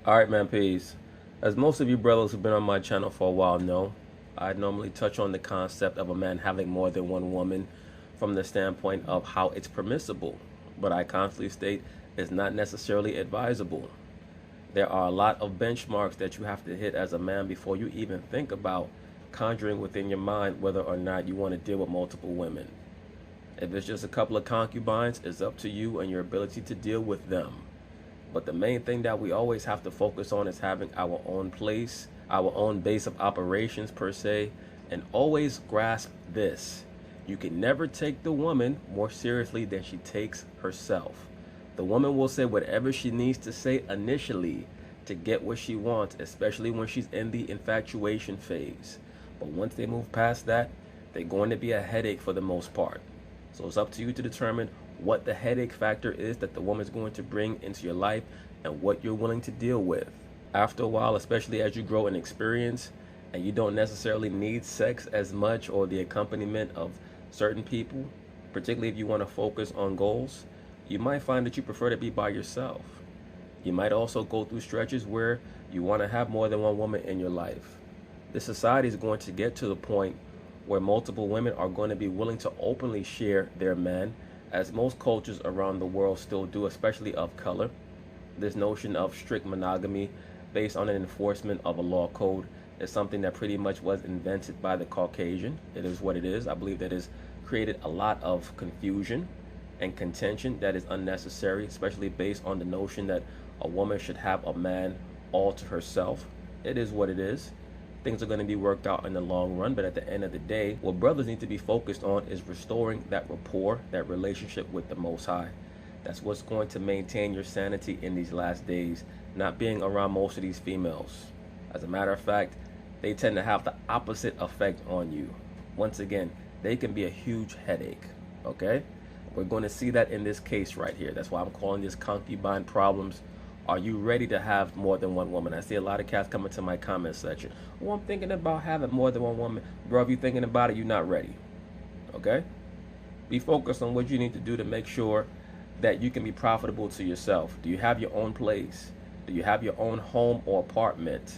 Alright, man, peace. As most of you brothers who've been on my channel for a while know, I normally touch on the concept of a man having more than one woman from the standpoint of how it's permissible, but I constantly state it's not necessarily advisable. There are a lot of benchmarks that you have to hit as a man before you even think about conjuring within your mind whether or not you want to deal with multiple women. If it's just a couple of concubines, it's up to you and your ability to deal with them. But the main thing that we always have to focus on is having our own place, our own base of operations per se, and always grasp this. You can never take the woman more seriously than she takes herself. The woman will say whatever she needs to say initially to get what she wants, especially when she's in the infatuation phase. But once they move past that, they're going to be a headache for the most part. So it's up to you to determine what the headache factor is that the woman's going to bring into your life and what you're willing to deal with. After a while, especially as you grow in experience and you don't necessarily need sex as much or the accompaniment of certain people, particularly if you want to focus on goals, you might find that you prefer to be by yourself. You might also go through stretches where you want to have more than one woman in your life. This society is going to get to the point where multiple women are going to be willing to openly share their men, as most cultures around the world still do, especially of color. This notion of strict monogamy based on an enforcement of a law code is something that pretty much was invented by the Caucasian. It is what it is. I believe that has created a lot of confusion and contention that is unnecessary, especially based on the notion that a woman should have a man all to herself. It is what it is. Things are going to be worked out in the long run, but at the end of the day, what brothers need to be focused on is restoring that rapport, that relationship with the Most High. That's what's going to maintain your sanity in these last days, not being around most of these females. As a matter of fact, they tend to have the opposite effect on you. Once again, they can be a huge headache, okay? We're going to see that in this case right here. That's why I'm calling this concubine problems. Are you ready to have more than one woman? I see a lot of cats coming to my comment section. Oh, I'm thinking about having more than one woman. Bro, if you're thinking about it, you're not ready. Okay? Be focused on what you need to do to make sure that you can be profitable to yourself. Do you have your own place? Do you have your own home or apartment?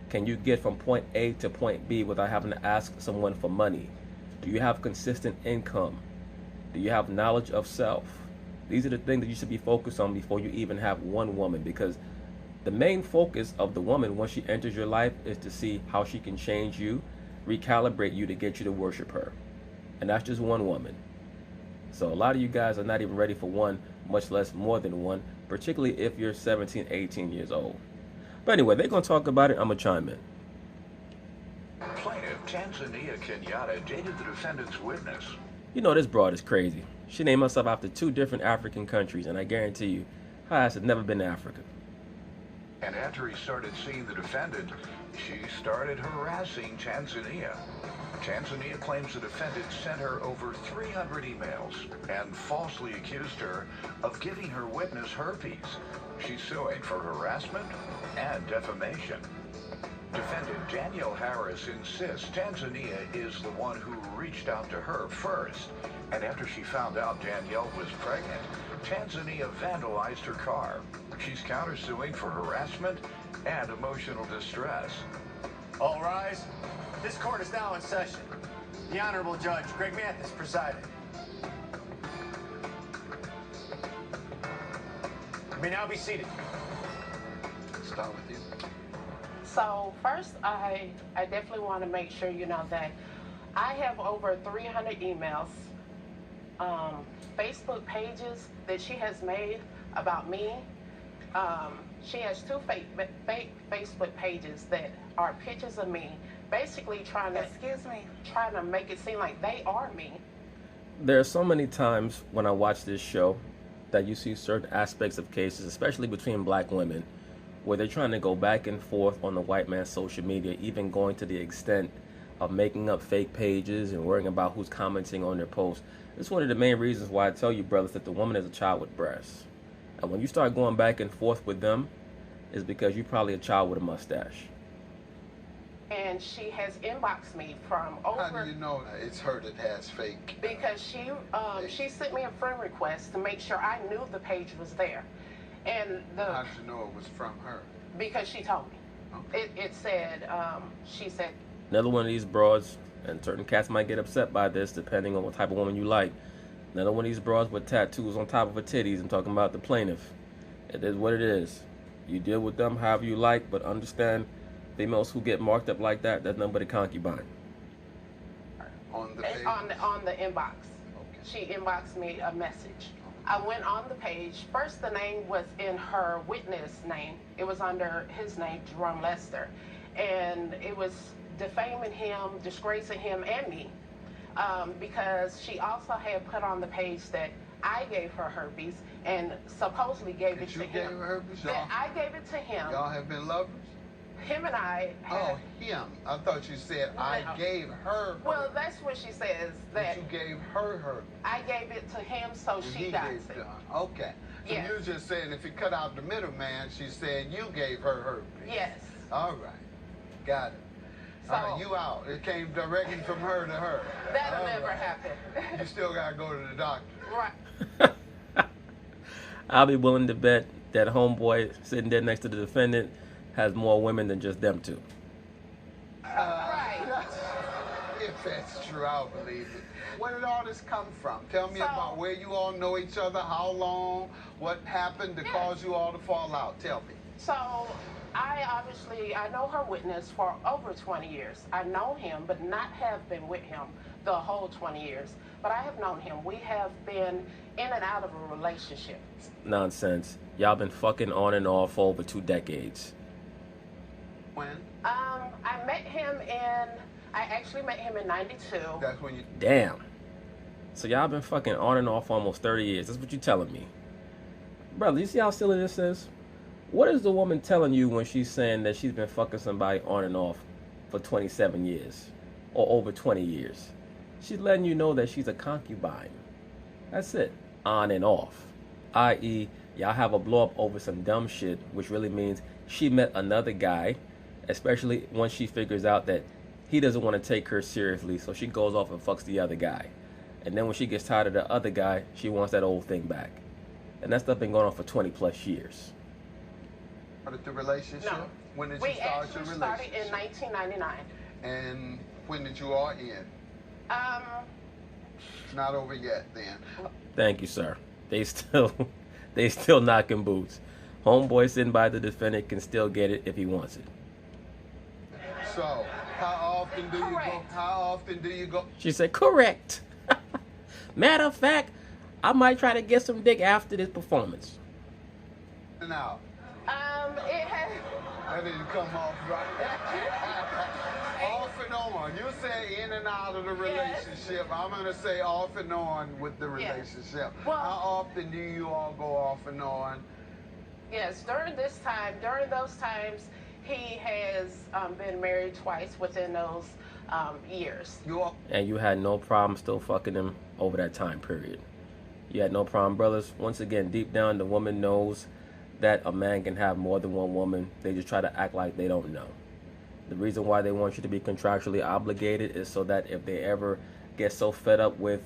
Can you get from point A to point B without having to ask someone for money? Do you have consistent income? Do you have knowledge of self? These are the things that you should be focused on before you even have one woman, because the main focus of the woman once she enters your life is to see how she can change you, recalibrate you to get you to worship her. And that's just one woman. So a lot of you guys are not even ready for one, much less more than one, particularly if you're 17, 18 years old. But anyway, they're going to talk about it. I'm going to chime in. Plaintiff Tanzania Kenyatta dated the defendant's witness. You know, this broad is crazy. She named herself after 2 different African countries, and I guarantee you, her ass has never been to Africa. And after he started seeing the defendant, she started harassing Tanzania. Tanzania claims the defendant sent her over 300 emails and falsely accused her of giving her witness herpes. She's suing for harassment and defamation. Defendant Danielle Harris insists Tanzania is the one who reached out to her first. And after she found out Danielle was pregnant, Tanzania vandalized her car. She's countersuing for harassment and emotional distress. All rise. This court is now in session. The Honorable Judge Greg Mathis presiding. You may now be seated. Start with you. So first, I definitely want to make sure you know that I have over 300 emails, Facebook pages that she has made about me. She has 2 fake Facebook pages that are pictures of me, basically trying to make it seem like they are me. There are so many times when I watch this show that you see certain aspects of cases, especially between black women, where they're trying to go back and forth on the white man's social media, even going to the extent of making up fake pages and worrying about who's commenting on their posts. It's one of the main reasons why I tell you, brothers, that the woman is a child with breasts. And when you start going back and forth with them, it's because you're probably a child with a mustache. And she has inboxed me from over. How do you know that it's her that has fake? Because she sent me a friend request to make sure I knew the page was there. And How did you know it was from her? because she told me. Okay. It said, she said, Another one of these broads, and certain cats might get upset by this depending on what type of woman you like. Another one of these broads with tattoos on top of her titties. I'm talking about the plaintiff. It is what it is. You deal with them however you like, but understand females who get marked up like that, that's nothing but a concubine. On the page? on the inbox. Okay. She inboxed me a message. I went on the page. First, the name was in her witness name. It was under his name, Jerome Lester. And it was defaming him, disgracing him and me. Because she also had put on the page that I gave her herpes and supposedly gave it to him. You gave her herpes? That I gave it to him. Y'all have been lovers? Him and I had... Oh, him. I thought you said I gave her herpes. Well, that's what she says. That you gave her herpes. I gave it to him so And she he got gave it. to her. Okay. So Yes. you were just saying if you cut out the middleman, she said you gave her herpes. Yes. All right. Got it. So, All right, you out. It came directly from her to her. that'll All never right. happen. You still got to go to the doctor. Right. I'll be willing to bet that homeboy sitting there next to the defendant has more women than just them two. Right. If that's true, I'll believe it. Where did all this come from? Tell me about where you all know each other, how long, what happened to cause you all to fall out. Tell me. So I know her witness for over 20 years. I know him, but not have been with him the whole 20 years. But I have known him. We have been in and out of a relationship. Nonsense. Y'all been fucking on and off for over 2 decades. When? I actually met him in 92. That's when you... Damn. So y'all been fucking on and off for almost 30 years. That's what you telling me. Brother, you see how silly this is? What is the woman telling you when she's saying that she's been fucking somebody on and off for 27 years? Or over 20 years? She's letting you know that she's a concubine. That's it. On and off. I.e., y'all have a blow up over some dumb shit, which really means she met another guy, especially once she figures out that he doesn't want to take her seriously, so she goes off and fucks the other guy. And then when she gets tired of the other guy, she wants that old thing back. And that stuff been going on for 20 plus years. Started the relationship? No. When did We you start your actually started relationship? in 1999. And when did you all end? It's not over yet then. Thank you, sir. They still knocking boots. Homeboy sitting by the defendant can still get it if he wants it. So, how often do you go? Correct. How often do you go? She said, correct. Matter of fact, I might try to get some dick after this performance. Now, It has... that didn't come off right. Off and on. You say in and out of the relationship. I'm going to say off and on with the relationship. Well, how often do you all go off and on? Yes, during those times, he has been married twice within those years. You all... And you had no problem still fucking him over that time period. You had no problem, brothers. Once again, deep down, the woman knows that a man can have more than one woman. They just try to act like they don't know. The reason why they want you to be contractually obligated is so that if they ever get so fed up with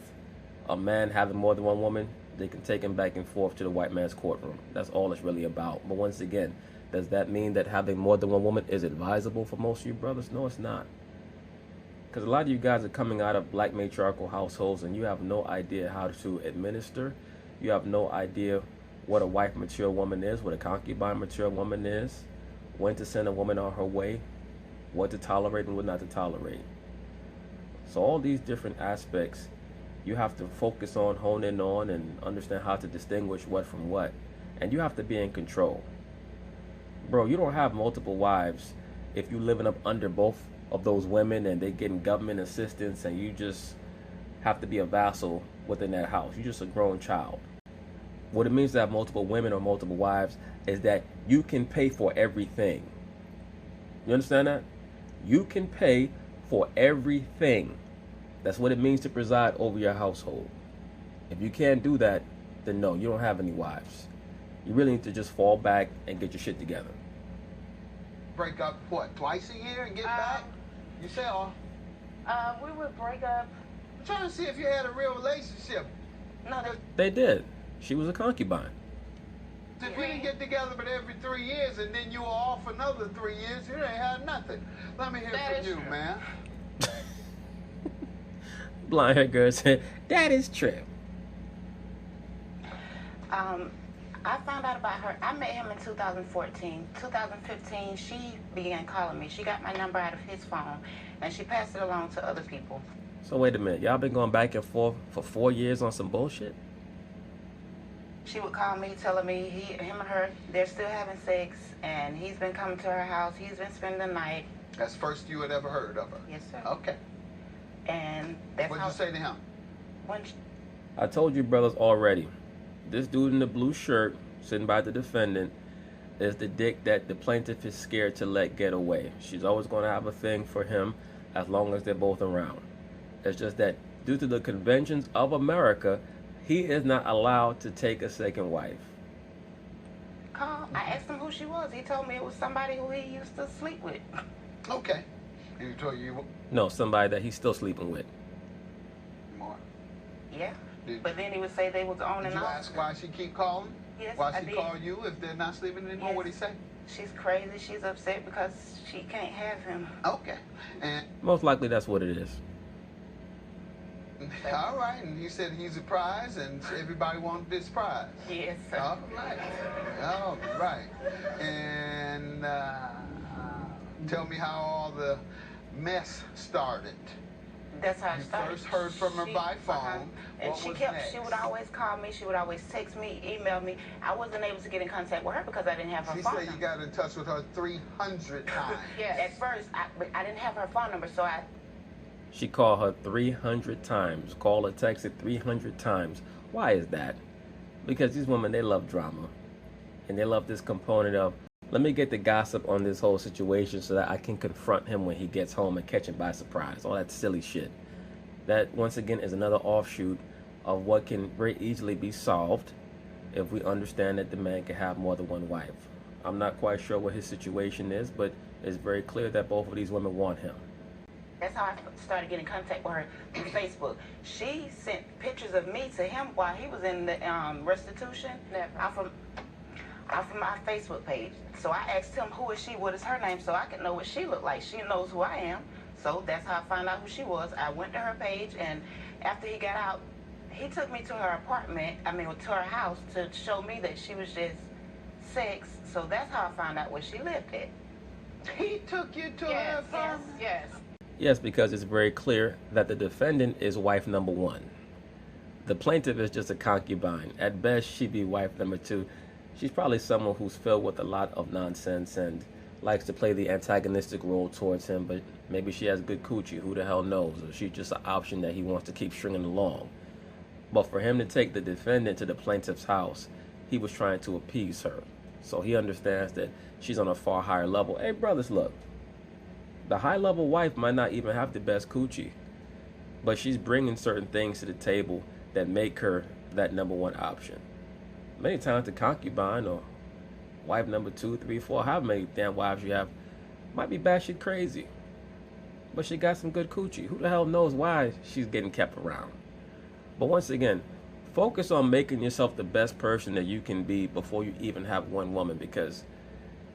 a man having more than one woman, they can take him back and forth to the white man's courtroom. That's all it's really about. But once again, does that mean that having more than one woman is advisable for most of you brothers? No, it's not. Because a lot of you guys are coming out of black matriarchal households and you have no idea how to administer. You have no idea what a wife mature woman is, what a concubine mature woman is, when to send a woman on her way, what to tolerate and what not to tolerate. So all these different aspects you have to focus on, hone in on, and understand how to distinguish what from what. And you have to be in control. Bro, you don't have multiple wives if you living up under both of those women and they getting government assistance and you just have to be a vassal within that house. You're just a grown child. What it means to have multiple women or multiple wives is that you can pay for everything. You understand that? You can pay for everything. That's what it means to preside over your household. If you can't do that, then no, you don't have any wives. You really need to just fall back and get your shit together. Break up, what, twice a year and get back? You say, oh. We would break up. I'm trying to see if you had a real relationship. No, They did. She was a concubine. If you didn't get together but every 3 years and then you were off another 3 years, you ain't had nothing. Let me hear from you, man. Blind hair girl said, that is true. I found out about her. I met him in 2014. 2015, she began calling me. She got my number out of his phone, and she passed it along to other people. So wait a minute. Y'all been going back and forth for 4 years on some bullshit? She would call me telling me him and her, they're still having sex, and he's been coming to her house. He's been spending the night. That's the first you had ever heard of her? Yes, sir. Okay. And that's What'd you say to him? I told you brothers already. This dude in the blue shirt sitting by the defendant is the dick that the plaintiff is scared to let get away. She's always going to have a thing for him as long as they're both around. It's just that due to the conventions of America, he is not allowed to take a second wife. I asked him who she was. He told me it was somebody who he used to sleep with. Okay. And he told you? No, somebody that he's still sleeping with. More? Yeah. But then he would say they was on and off. Did you ask why she keep calling? Yes, why I she did. call you if they're not sleeping anymore? Yes. What'd he say? She's crazy. She's upset because she can't have him. Okay. And Most likely that's what it is. all right. And he said he's a prize and everybody wanted this prize. Yes, sir. All right. All right. And tell me how all the mess started. That's how it You started. first heard from her by phone. And What she was kept, next? she would always call me. She would always text me, email me. I wasn't able to get in contact with her because I didn't have her She phone said number. you got in touch with her 300 times. Yes. At first, I didn't have her phone number, so She called her 300 times. Called or texted 300 times. Why is that? Because these women, they love drama. And they love this component of, let me get the gossip on this whole situation so that I can confront him when he gets home and catch him by surprise. All that silly shit. That, once again, is another offshoot of what can very easily be solved if we understand that the man can have more than one wife. I'm not quite sure what his situation is, but it's very clear that both of these women want him. that's how I started getting in contact with her through Facebook. She sent pictures of me to him while he was in the restitution. I'm from my Facebook page. So I asked him, who is she? What is her name? So I could know what she looked like. She knows who I am. So that's how I found out who she was. I went to her page, and after he got out, he took me to her apartment, to her house to show me that she was just sex. So that's how I found out where she lived at. He took you to her apartment? Yes. Yes, because it's very clear that the defendant is wife number one. The plaintiff is just a concubine. At best, she'd be wife number two. She's probably someone who's filled with a lot of nonsense and likes to play the antagonistic role towards him, but maybe she has good coochie, who the hell knows, or she's just an option that he wants to keep stringing along. But for him to take the defendant to the plaintiff's house, he was trying to appease her. So he understands that she's on a far higher level. Hey brothers, look, the high level wife might not even have the best coochie, but she's bringing certain things to the table that make her that number one option. Many times the concubine or wife number 2, 3, 4, however many damn wives you have, might be batshit crazy, but she got some good coochie. Who the hell knows why she's getting kept around? But once again, focus on making yourself the best person that you can be before you even have one woman, because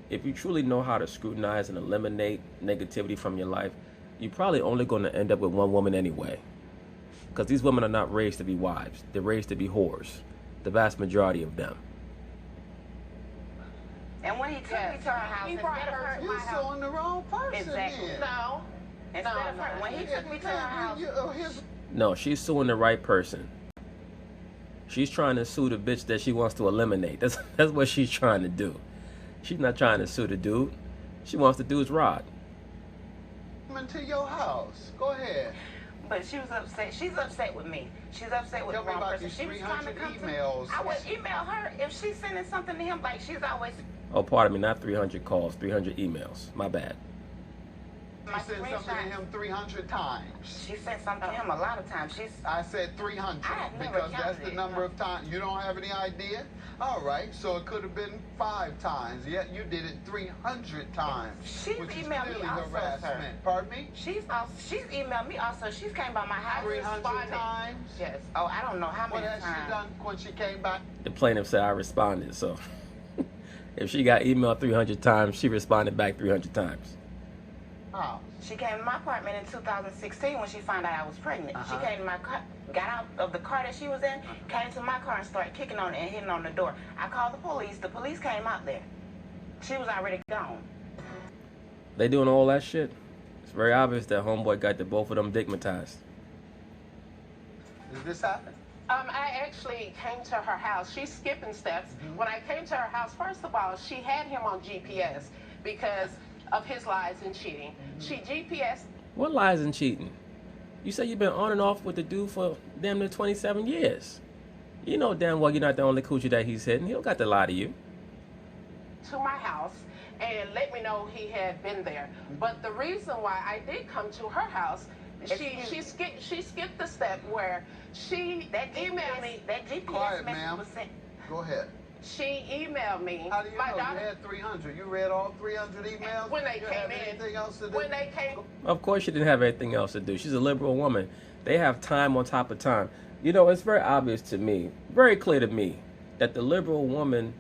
if you truly know how to scrutinize and eliminate negativity from your life, you're probably only going to end up with one woman anyway, because these women are not raised to be wives. They're raised to be whores, the vast majority of them. And when he took me to her house, instead of her to You're my house, suing the wrong person. Exactly. then. No. instead of her, when he took me to her house, No, she's suing the right person. She's trying to sue the bitch that she wants to eliminate. That's what she's trying to do. She's not trying to sue the dude. She wants the dude's rod. Into your house. Go ahead. but she was upset. She's upset with me. She's upset with Tell the me wrong about person. these She was trying to 300 come emails. to me. I would email her if she's sending something to him. Like she's always. Oh, pardon me, not 300 calls, 300 emails. My bad. You said something to him 300 times. She sent something to him a lot of times. I said 300 I have never because that's counted the it. number of times. You don't have any idea? All right, so it could have been 5 times. Yet you did it 300 times. She's which is emailed me clearly also, harassment. sir. Pardon me? She's emailed me also. She's came by my house. 300 responded. times? Yes. Oh, I don't know how What many has times. she done when she came back? The plaintiff said I responded, so If she got emailed 300 times, she responded back 300 times. Oh. She came to my apartment in 2016 when she found out I was pregnant. She came to my car, got out of the car that she was in, came to my car and started kicking on it and hitting on the door. I called the police. The police came out there. She was already gone. They doing all that shit. It's very obvious that homeboy got the both of them digmatized. Did this happen? I actually came to her house. She's skipping steps. When I came to her house, first of all, she had him on GPS because of his lies and cheating. She GPS. What lies and cheating? You say you've been on and off with the dude for damn near 27 years. You know damn well you're not the only coochie that he's hitting. He don't got to lie to you. To my house and let me know he had been there. But the reason why I did come to her house, she skipped the step where she emailed me. That GPS Quiet, message ma'am. was sent. Go ahead. She emailed me. How do you my know? daughter, You had 300. You read all 300 emails? when they you came have in. anything else to do? When they came. Of course she didn't have anything else to do. She's a liberal woman. They have time on top of time. You know, it's very obvious to me, very clear to me, that the liberal woman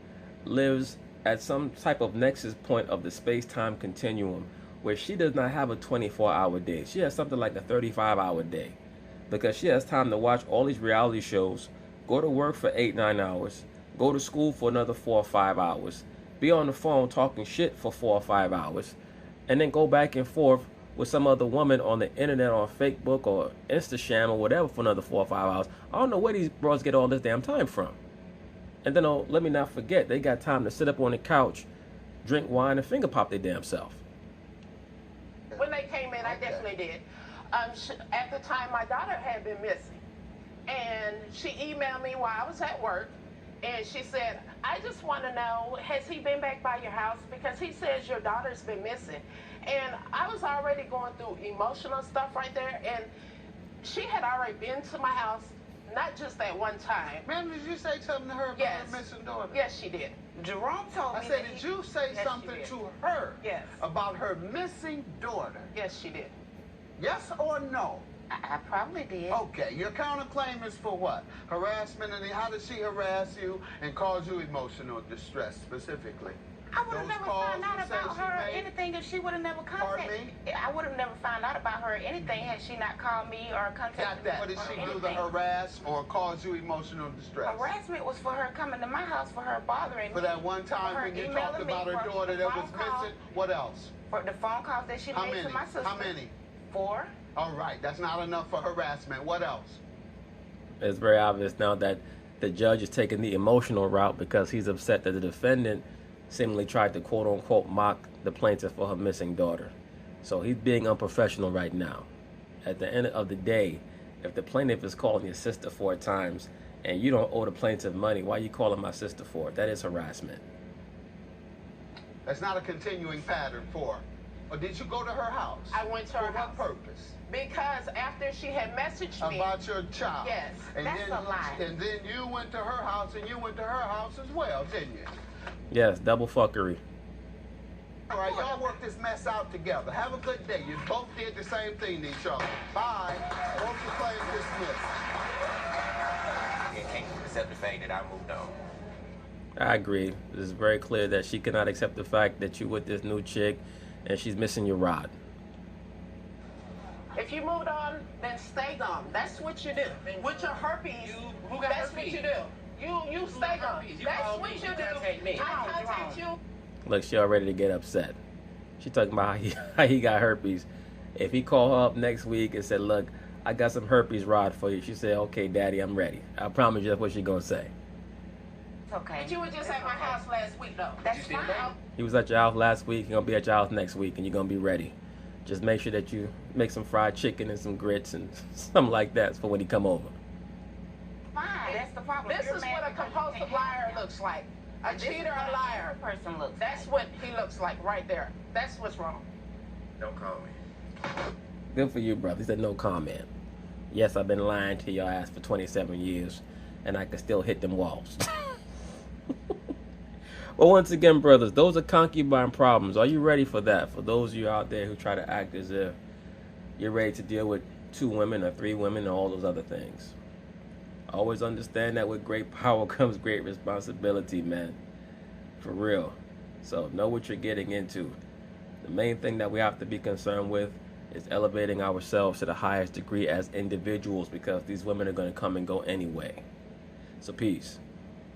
lives at some type of nexus point of the space-time continuum where she does not have a 24-hour day. She has something like a 35-hour day because she has time to watch all these reality shows, go to work for 8-9 hours, go to school for another 4 or 5 hours, be on the phone talking shit for 4 or 5 hours, and then go back and forth with some other woman on the internet or Facebook or Instagram or whatever for another 4 or 5 hours. I don't know where these bros get all this damn time from. And then let me not forget, they got time to sit up on the couch, drink wine, and finger pop their damn self. When they came in, I definitely did. At the time, my daughter had been missing. And she emailed me while I was at work. And she said, I just want to know, has he been back by your house? Because he says your daughter's been missing. And I was already going through emotional stuff right there. And she had already been to my house, not just that one time. Ma'am, did you say something to her about her missing daughter? Yes, she did. Jerome told me I said, that did you say Yes, something she did. to her Yes. about her missing daughter? Yes, she did. Yes or no? I probably did. Okay, your counterclaim is for what? Harassment, and how did she harass you and cause you emotional distress specifically? I would have Those never calls found out you say about she her made? anything if she would have never Pardon contacted me? I would have never found out about her anything had she not called me or Got contacted that. me. What did or she do to anything. harass or cause you emotional distress? Harassment was for her coming to my house, for her bothering For me. that one time her when you emailing talked me, about her for daughter the that was phone call. missing, what else? For the phone calls that she How made many? to my sister. How many? 4. All right, that's not enough for harassment. What else? It's very obvious now that the judge is taking the emotional route because he's upset that the defendant seemingly tried to quote-unquote mock the plaintiff for her missing daughter. So he's being unprofessional right now. At the end of the day, if the plaintiff is calling your sister 4 times and you don't owe the plaintiff money, why are you calling my sister for it? That is harassment. That's not a continuing pattern for her. Or did you go to her house? I went to her For house. what purpose? Because after she had messaged me. About your child. Yes, And that's then, a lie. And then you went to her house and you went to her house as well, didn't you? Yes, double fuckery. All right, y'all work this mess out together. Have a good day. You both did the same thing to each other. Bye. Both your claims dismissed. And can't accept the fact that I moved on. I agree. It's very clear that she cannot accept the fact that you with this new chick and she's missing your rod. If you moved on, then stay gone. That's what you do. With your herpes, who got that's herpes? what you do. You stay gone. herpes? You That's call what me. you You do. contact me. I contact you. Look, she already to get upset. She talking about how he got herpes. If he called her up next week and said, look, I got some herpes rod for you, she said, okay, daddy, I'm ready. I promise you that's what she gonna say. It's okay. But you were just at my house last week, though. That's You still fine. there? He was at your house last week, he's gonna be at your house next week, and you're gonna be ready. Just make sure that you make some fried chicken and some grits and something like that for when he come over. Fine. That's the problem. This You're is mad what a because you compulsive can't liar have looks like. A This is cheater, what a liar. a person looks That's like. what he looks like right there. That's what's wrong. Don't call me. Good for you, brother. He said no comment. Yes, I've been lying to your ass for 27 years, and I can still hit them walls. Well, once again, brothers, those are concubine problems. Are you ready for that? For those of you out there who try to act as if you're ready to deal with 2 women or 3 women and all those other things. Always understand that with great power comes great responsibility, man. For real. So know what you're getting into. The main thing that we have to be concerned with is elevating ourselves to the highest degree as individuals, because these women are going to come and go anyway. So peace.